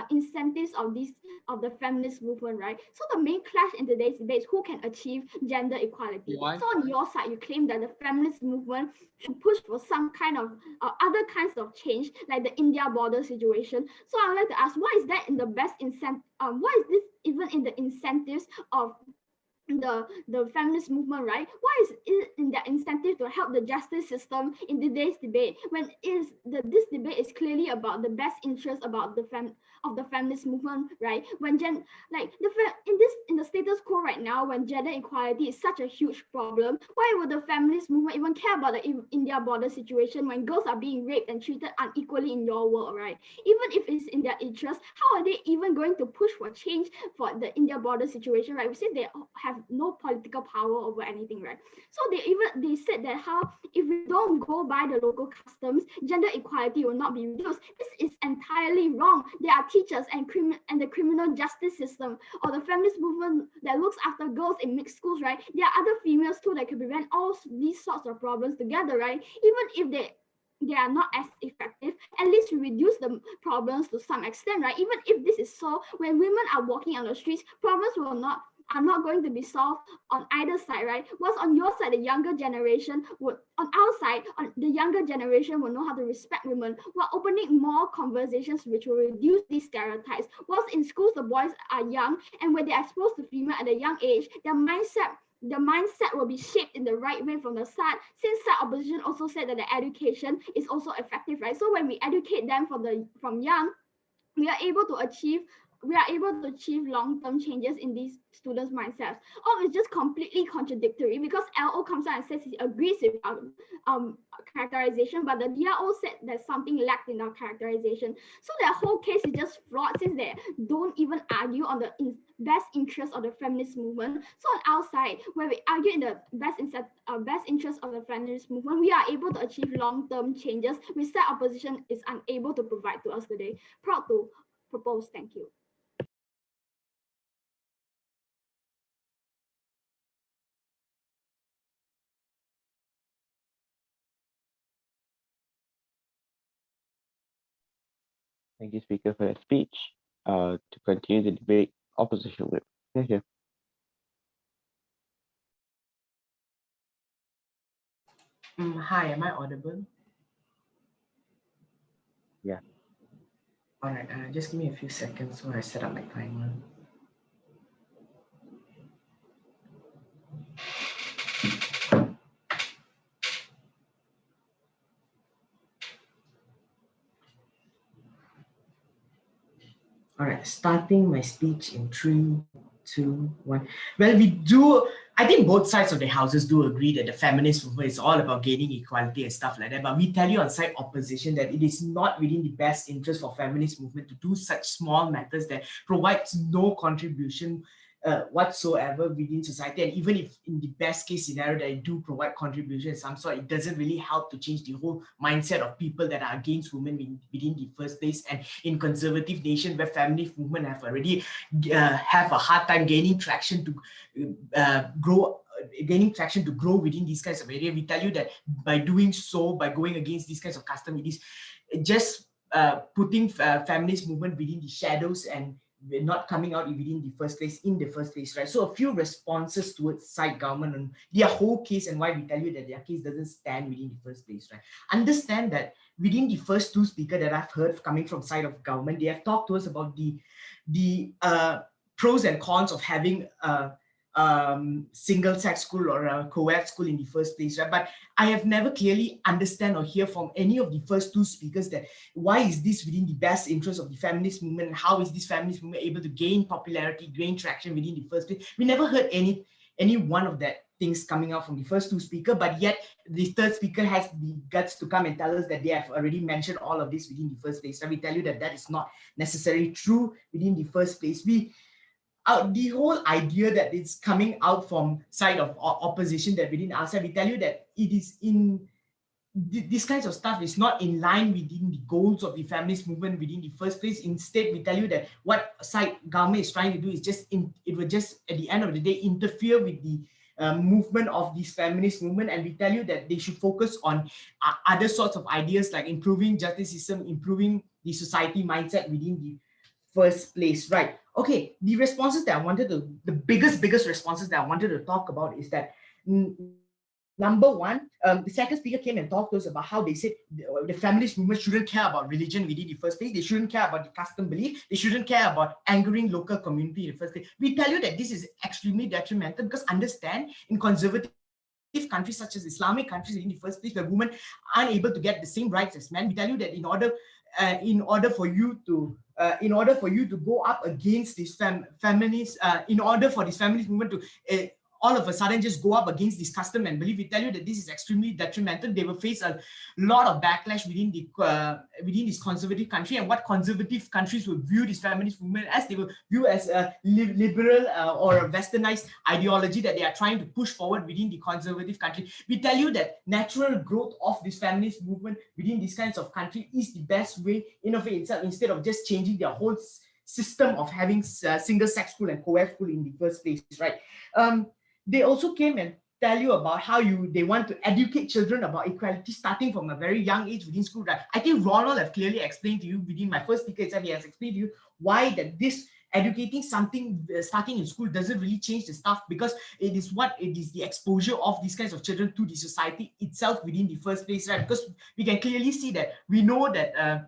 incentives of the feminist movement, right? So the main clash in today's debate is who can achieve gender equality. Why? So on your side, you claim that the feminist movement should push for some kind of other kinds of change, like the India border situation. So I would like to ask, what is that in the best incentive? What is this even in the incentives of the feminist movement, right? Why is it in their incentive to help the justice system in today's debate when this debate is clearly about the best interest about the feminist movement, right? When in the status quo right now, when gender equality is such a huge problem, why would the feminist movement even care about the India border situation when girls are being raped and treated unequally in your world, right? Even if it's in their interest, how are they even going to push for change for the India border situation, right? We say they have no political power over anything, right? So they said that how if we don't go by the local customs, gender equality will not be reduced. This is entirely wrong. There are teachers and the criminal justice system or the feminist movement that looks after girls in mixed schools, right? There are other females too that can prevent all these sorts of problems together, right? Even if they are not as effective, at least we reduce the problems to some extent, right? Even if this is so, when women are walking on the streets, problems are not going to be solved on either side, right? Whilst on your side, the younger generation would, on our side, the younger generation will know how to respect women. We're opening more conversations which will reduce these stereotypes. Whilst in schools, the boys are young, and when they're exposed to female at a young age, their mindset will be shaped in the right way from the start. Since side opposition also said that the education is also effective, right? So when we educate them from young, we are able to achieve long-term changes in these students' mindsets. Or it's just completely contradictory because LO comes out and says he agrees with our characterization, but the DRO said there's something lacked in our characterization. So their whole case is just flawed since they don't even argue on the best interest of the feminist movement. So on our side, where we argue in the best interest of the feminist movement, we are able to achieve long-term changes which side opposition is unable to provide to us today. Proud to propose. Thank you. Thank you, Speaker, for your speech. To continue the debate, opposition whip. Thank you. Hi, am I audible? Yeah. All right, just give me a few seconds while I set up my timer. All right, starting my speech in 3, 2, 1. Well, I think both sides of the houses do agree that the feminist movement is all about gaining equality and stuff like that. But we tell you on side opposition that it is not within the best interest for feminist movement to do such small matters that provides no contribution whatsoever within society. And even if in the best case scenario they do provide contribution of some sort, it doesn't really help to change the whole mindset of people that are against women within the first place. And in conservative nations where feminist movement have already have a hard time gaining traction to grow gaining traction to grow within these kinds of areas. We tell you that by doing so, by going against these kinds of custom, it is just putting feminist movement within the shadows, and we're not coming out within the first place, in the first place, right? So a few responses towards side government on their whole case, and why we tell you that their case doesn't stand within the first place, right? Understand that within the first two speakers that I've heard coming from side of government, they have talked to us about the pros and cons of having single-sex school or a co-ed school in the first place, right? But I have never clearly understand or hear from any of the first two speakers that why is this within the best interest of the feminist movement, and how is this feminist movement able to gain popularity, gain traction within the first place. We never heard any one of that things coming out from the first two speakers, but yet the third speaker has the guts to come and tell us that they have already mentioned all of this within the first place. So we tell you that that is not necessarily true within the first place. The whole idea that it's coming out from side of opposition that within outside, we tell you that it is in this kinds of stuff is not in line within the goals of the feminist movement within the first place. Instead, we tell you that what side government is trying to do is it will just at the end of the day interfere with the movement of this feminist movement, and we tell you that they should focus on other sorts of ideas like improving justice system, improving the society mindset within the first place, right? Okay, the responses that I wanted to, the biggest responses that I wanted to talk about is that number one, the second speaker came and talked to us about how they said the feminist movement shouldn't care about religion within the first place. They shouldn't care about the custom belief. They shouldn't care about angering local community in the first place. We tell you that this is extremely detrimental, because understand, in conservative countries such as Islamic countries in the first place, where women aren't able to get the same rights as men, we tell you that in order for you to go up against this feminist, in order for this feminist movement to all of a sudden just go up against this custom and belief, we tell you that this is extremely detrimental. They will face a lot of backlash within this conservative country, and what conservative countries will view this feminist movement as, they will view as a liberal or a westernized ideology that they are trying to push forward within the conservative country. We tell you that natural growth of this feminist movement within these kinds of country is the best way in of itself, instead of just changing their whole system of having single-sex school and co-ed school in the first place, right? They also came and tell you about how they want to educate children about equality starting from a very young age within school, right? I think Ronald have clearly explained to you within my first speaker itself, he has explained to you why that this educating something starting in school doesn't really change the stuff, because it is the exposure of these kinds of children to the society itself within the first place, right? Because we can clearly see that we know that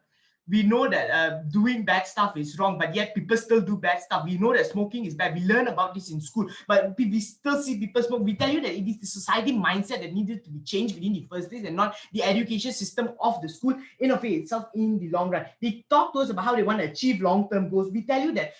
doing bad stuff is wrong, but yet people still do bad stuff. We know that smoking is bad. We learn about this in school, but we still see people smoke. We tell you that it is the society mindset that needed to be changed within the first place, and not the education system of the school in of itself in the long run. They talk to us about how they want to achieve long-term goals. We tell you that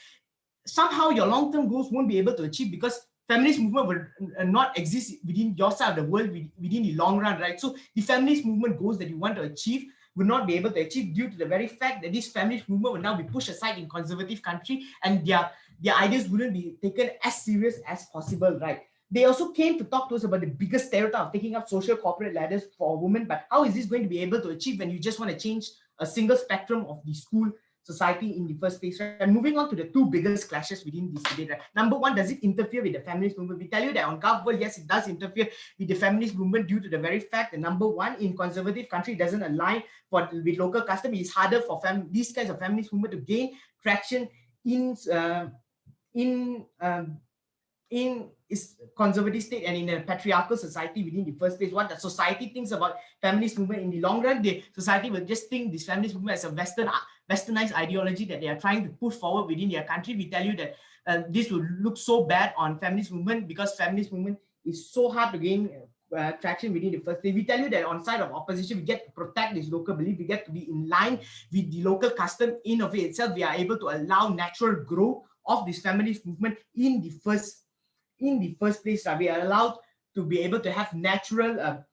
somehow your long-term goals won't be able to achieve, because feminist movement will not exist within your side of the world within the long run, right? So the feminist movement goals that you want to achieve will not be able to achieve due to the very fact that this feminist movement will now be pushed aside in conservative country, and their ideas wouldn't be taken as serious as possible, right? They also came to talk to us about the biggest stereotype of taking up social corporate ladders for women, but how is this going to be able to achieve when you just want to change a single spectrum of the school society in the first place, right? And moving on to the two biggest clashes within this debate, right? Number one, does it interfere with the feminist movement? We tell you that on GovWorld, yes, it does interfere with the feminist movement due to the very fact that number one, in conservative country, it doesn't align with local custom. It's harder for these kinds of feminist movement to gain traction in is conservative state and in a patriarchal society within the first place. What the society thinks about feminist movement in the long run, the society will just think this feminist movement as a westernized ideology that they are trying to push forward within their country. We tell you that this will look so bad on feminist movement, because feminist movement is so hard to gain traction within the first place. We tell you that on side of opposition, we get to protect this local belief, we get to be in line with the local custom in of itself. We are able to allow natural growth of this feminist movement in the first place. We are allowed to be able to have natural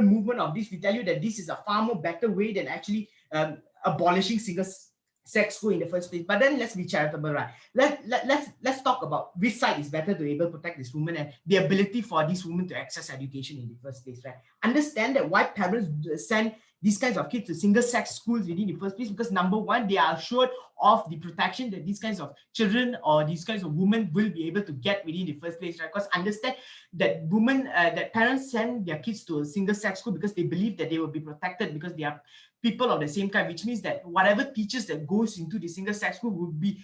movement of this. We tell you that this is a far more better way than actually abolishing sex school in the first place. But then let's be charitable, right? Let's talk about which side is better to able to protect this woman and the ability for these women to access education in the first place, right? Understand that why parents send these kinds of kids to single-sex schools within the first place, because number one, they are assured of the protection that these kinds of children or these kinds of women will be able to get within the first place, right? Because understand that women, that parents send their kids to a single-sex school because they believe that they will be protected because they are people of the same kind, which means that whatever teachers that goes into the single-sex school would be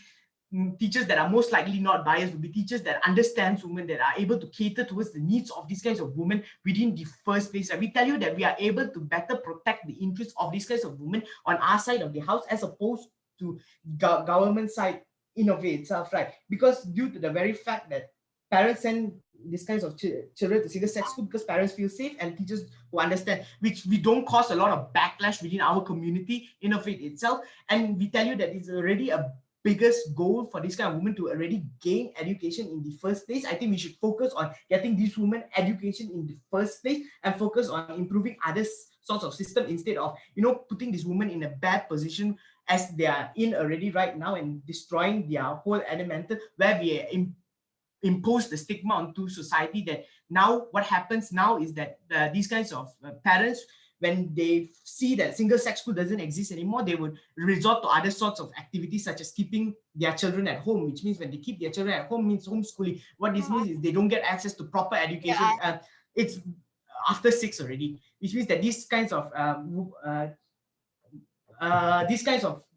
teachers that are most likely not biased, will be teachers that understands women, that are able to cater towards the needs of these kinds of women within the first place. We tell you that we are able to better protect the interests of these kinds of women on our side of the house as opposed to government side in of itself, right? Because due to the very fact that parents send these kinds of children to single-sex school because parents feel safe and teachers who understand, which we don't cause a lot of backlash within our community in of it itself. And we tell you that it's already a biggest goal for this kind of women to already gain education in the first place. I think we should focus on getting these women education in the first place and focus on improving other sorts of system instead of, you know, putting this woman in a bad position as they are in already right now and destroying their whole elemental, where we impose the stigma onto society. That now what happens now is that these kinds of parents, when they see that single-sex school doesn't exist anymore, they would resort to other sorts of activities such as keeping their children at home, which means when they keep their children at home means homeschooling. What this means is they don't get access to proper education. It's after 6 already, which means that these kinds of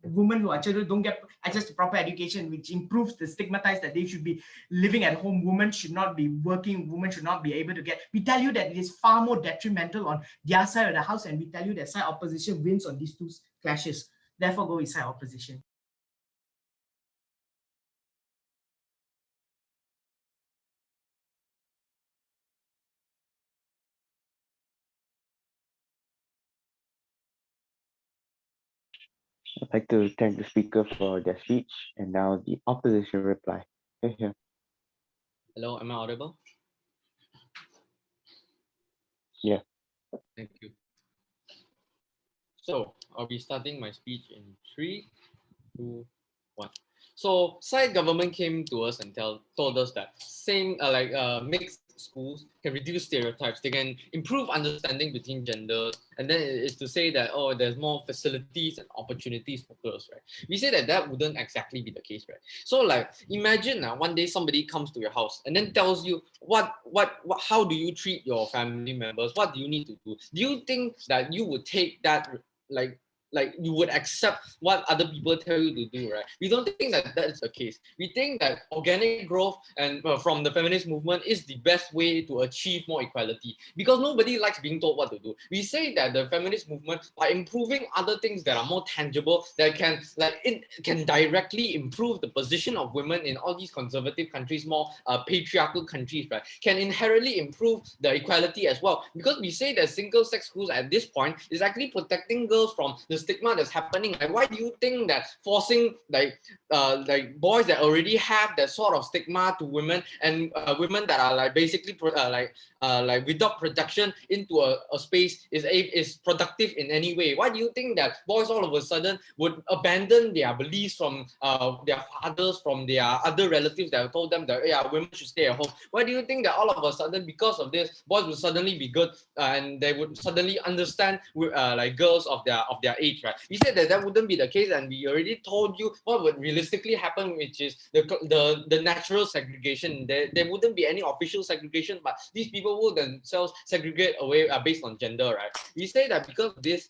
women who are children don't get access to proper education, which improves the stigmatized that they should be living at home. Women should not be working. Women should not be able to get. We tell you that it is far more detrimental on their side of the house, and we tell you that side opposition wins on these two clashes. Therefore, go with side opposition. I'd like to thank the speaker for their speech, and now the opposition reply. Here. Hello, am I audible? Yeah. Thank you. So I'll be starting my speech in 3, 2, 1. So side government came to us and told us that mixed schools can reduce stereotypes, they can improve understanding between genders, and then it is to say that, oh, there's more facilities and opportunities for girls, right? We say that that wouldn't exactly be the case, right? So like imagine now one day somebody comes to your house and then tells you how do you treat your family members, what do you need to do you think that you would take that like you would accept what other people tell you to do, right? We don't think that that's the case. We think that organic growth and from the feminist movement is the best way to achieve more equality, because nobody likes being told what to do. We say that the feminist movement, by improving other things that are more tangible, that it can directly improve the position of women in all these conservative countries, more patriarchal countries, right, can inherently improve the equality as well. Because we say that single-sex schools at this point is actually protecting girls from the stigma that's happening. Like, why do you think that forcing like boys that already have that sort of stigma to women, and women that are like basically without protection into a space is productive in any way? Why do you think that boys all of a sudden would abandon their beliefs from their fathers, from their other relatives that have told them that, yeah, women should stay at home? Why do you think that all of a sudden, because of this, boys would suddenly be good and they would suddenly understand like girls of their age, right? We said that that wouldn't be the case, and we already told you what would realistically happen, which is the natural segregation. There wouldn't be any official segregation, but these people will themselves segregate away based on gender, right? We say that because this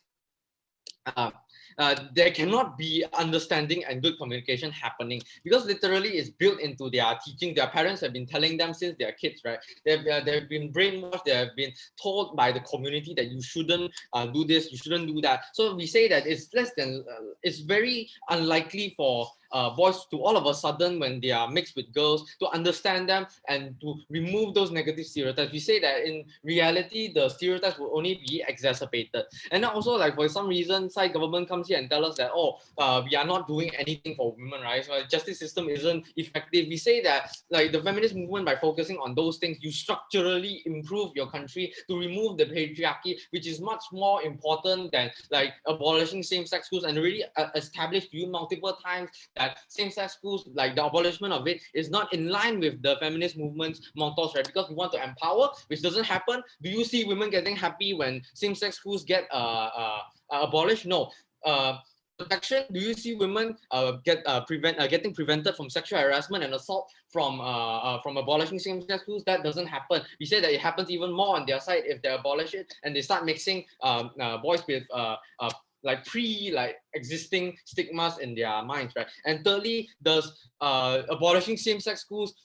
there cannot be understanding and good communication happening, because literally it's built into their teaching. Their parents have been telling them since they're kids, right? They've been brainwashed. They have been told by the community that you shouldn't do this, you shouldn't do that. So we say that it's very unlikely for boys to all of a sudden, when they are mixed with girls, to understand them and to remove those negative stereotypes. We say that in reality, the stereotypes will only be exacerbated. And also, like, for some reason, side government comes here and tell us that, oh, we are not doing anything for women, right? So justice system isn't effective. We say that, like, the feminist movement, by focusing on those things, you structurally improve your country to remove the patriarchy, which is much more important than like abolishing same-sex schools, and really established to you multiple times that same-sex schools, like the abolishment of it, is not in line with the feminist movement's mottos, right? Because we want to empower, which doesn't happen. Do you see women getting happy when same-sex schools get abolished? No. Protection, do you see women getting prevented from sexual harassment and assault from abolishing same-sex schools? That doesn't happen. We say that it happens even more on their side if they abolish it and they start mixing boys with like existing stigmas in their minds, right? And thirdly, does abolishing same-sex schools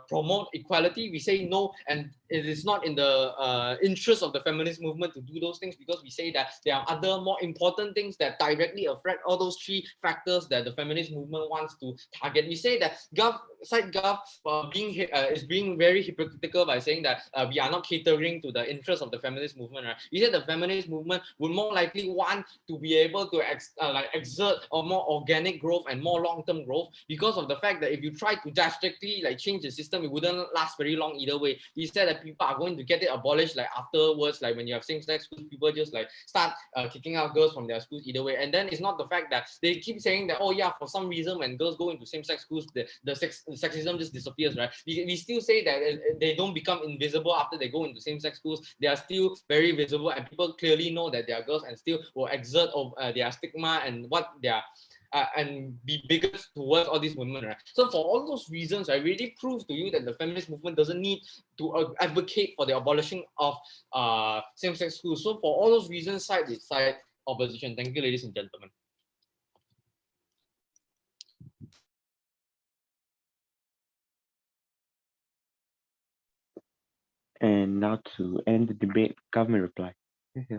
promote equality? We say no, and it is not in the interest of the feminist movement to do those things, because we say that there are other more important things that directly affect all those three factors that the feminist movement wants to target. We say that side gov is being very hypocritical by saying that we are not catering to the interest of the feminist movement, right? We said the feminist movement would more likely want to be able to exert a more organic growth and more long-term growth, because of the fact that if you try to drastically change the system, it wouldn't last very long either way. We said that people are going to get it abolished afterwards, when you have same-sex schools, people just start kicking out girls from their schools either way. And then it's not the fact that they keep saying that, oh yeah, for some reason when girls go into same-sex schools, the sexism just disappears, right? We still say that they don't become invisible after they go into same-sex schools. They are still very visible, and people clearly know that they are girls and still will exert their stigma and what they are and be bigots towards all these women, right? So for all those reasons, I really prove to you that the feminist movement doesn't need to advocate for the abolishing of same-sex schools. So for all those reasons, side opposition. Thank you, ladies and gentlemen. And now to end the debate, government reply. Yeah.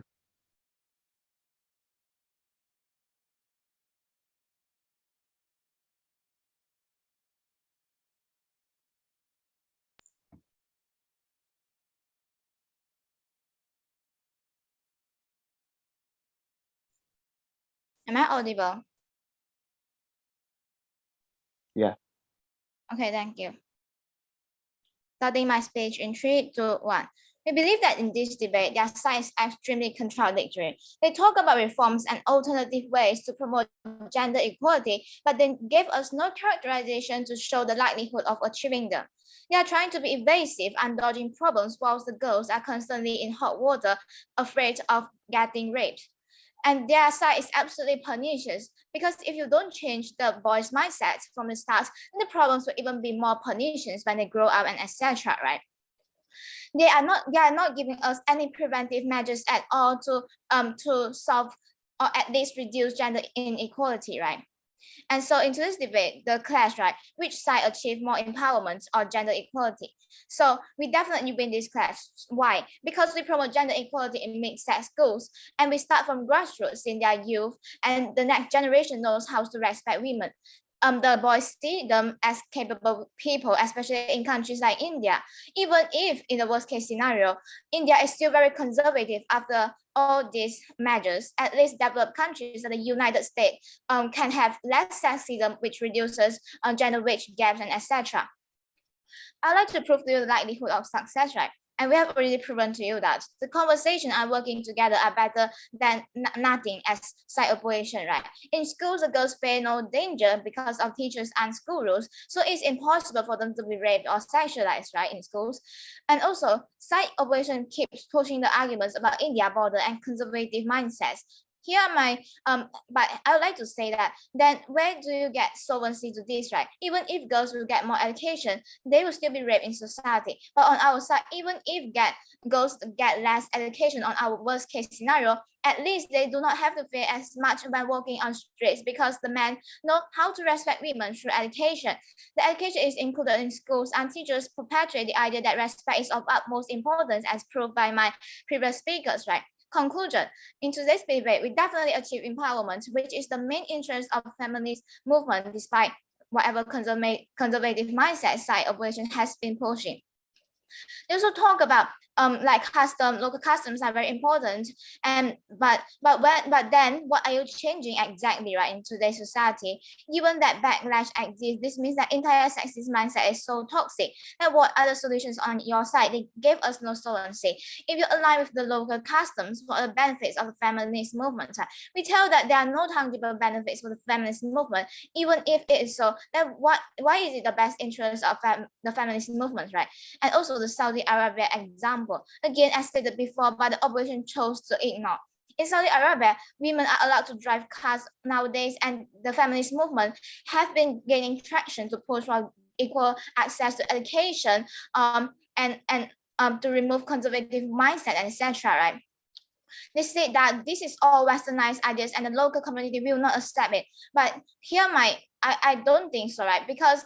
Am I audible? Yeah. Okay, thank you. Starting my speech in 3, 2, 1. We believe that in this debate, their sides are extremely contradictory. They talk about reforms and alternative ways to promote gender equality, but they give us no characterization to show the likelihood of achieving them. They are trying to be evasive and dodging problems, whilst the girls are constantly in hot water, afraid of getting raped. And their side is absolutely pernicious, because if you don't change the boys' mindset from the start, then the problems will even be more pernicious when they grow up and etc. Right? They are not giving us any preventive measures at all to solve or at least reduce gender inequality, right? And so in today's debate, the clash, right? Which side achieve more empowerment or gender equality? So we definitely win this clash. Why? Because we promote gender equality in mixed-sex schools, and we start from grassroots in their youth, and the next generation knows how to respect women. The boys see them as capable people, especially in countries like India. Even if in the worst case scenario, India is still very conservative after all these measures, at least developed countries like the United States can have less sexism, which reduces gender wage gaps and etc. I'd like to prove to you the likelihood of success, right? And we have already proven to you that the conversation and working together are better than nothing as side operation, right? In schools, the girls face no danger because of teachers and school rules, so it's impossible for them to be raped or sexualized, right, in schools. And also, side operation keeps pushing the arguments about India border and conservative mindsets. Here are my but I would like to say that then where do you get solvency to this, right? Even if girls will get more education, they will still be raped in society. But on our side, even if girls get less education on our worst case scenario, at least they do not have to fear as much when walking on streets, because the men know how to respect women through education. The education is included in schools, and teachers perpetuate the idea that respect is of utmost importance, as proved by my previous speakers, right? Conclusion: in today's debate, we definitely achieve empowerment, which is the main interest of feminist movement, despite whatever conservative mindset side operation has been pushing. They also talk about like local customs are very important, and but then what are you changing exactly, right, in today's society? Given that backlash exists, this means that entire sexist mindset is so toxic that what other solutions on your side? They gave us no solution. If you align with the local customs for the benefits of the feminist movement, we tell that there are no tangible benefits for the feminist movement. Even if it is so, then why is it the best interest of the feminist movement, right? And also the Saudi Arabia example. Again, as stated before, but the opposition chose to ignore. In Saudi Arabia, women are allowed to drive cars nowadays, and the feminist movement have been gaining traction to push for equal access to education, and to remove conservative mindset, and etc. Right? They say that this is all westernized ideas and the local community will not accept it. But here I don't think so, right? Because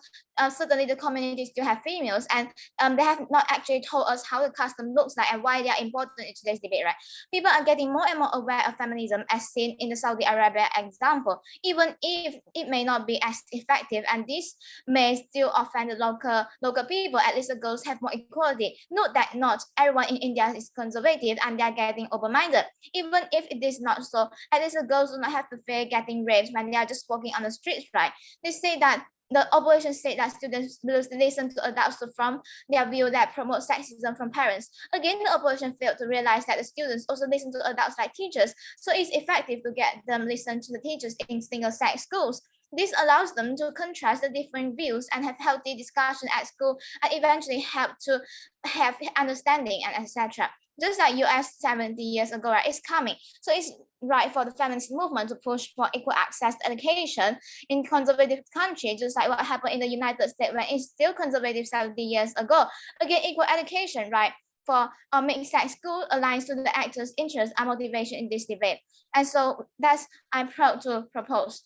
certainly the community still have females, and they have not actually told us how the custom looks like and why they are important in today's debate, right? People are getting more and more aware of feminism as seen in the Saudi Arabia example, even if it may not be as effective, and this may still offend the local people. At least the girls have more equality. Note that not everyone in India is conservative and they are getting open-minded. Even if it is not so, at least the girls do not have to fear getting raped when they are just walking on the streets, right? They say that the opposition said that students will listen to adults from their view that promote sexism from parents. Again, the opposition failed to realize that the students also listen to adults like teachers, so it's effective to get them listen to the teachers in single-sex schools. This allows them to contrast the different views and have healthy discussion at school, and eventually help to have understanding and etc. Just like US 70 years ago, right? It's coming. So it's right for the feminist movement to push for equal access to education in conservative countries, just like what happened in the United States when it's still conservative 70 years ago. Again, equal education, right? For mixed-sex school aligns to the actors' interest and motivation in this debate. And so that's I'm proud to propose.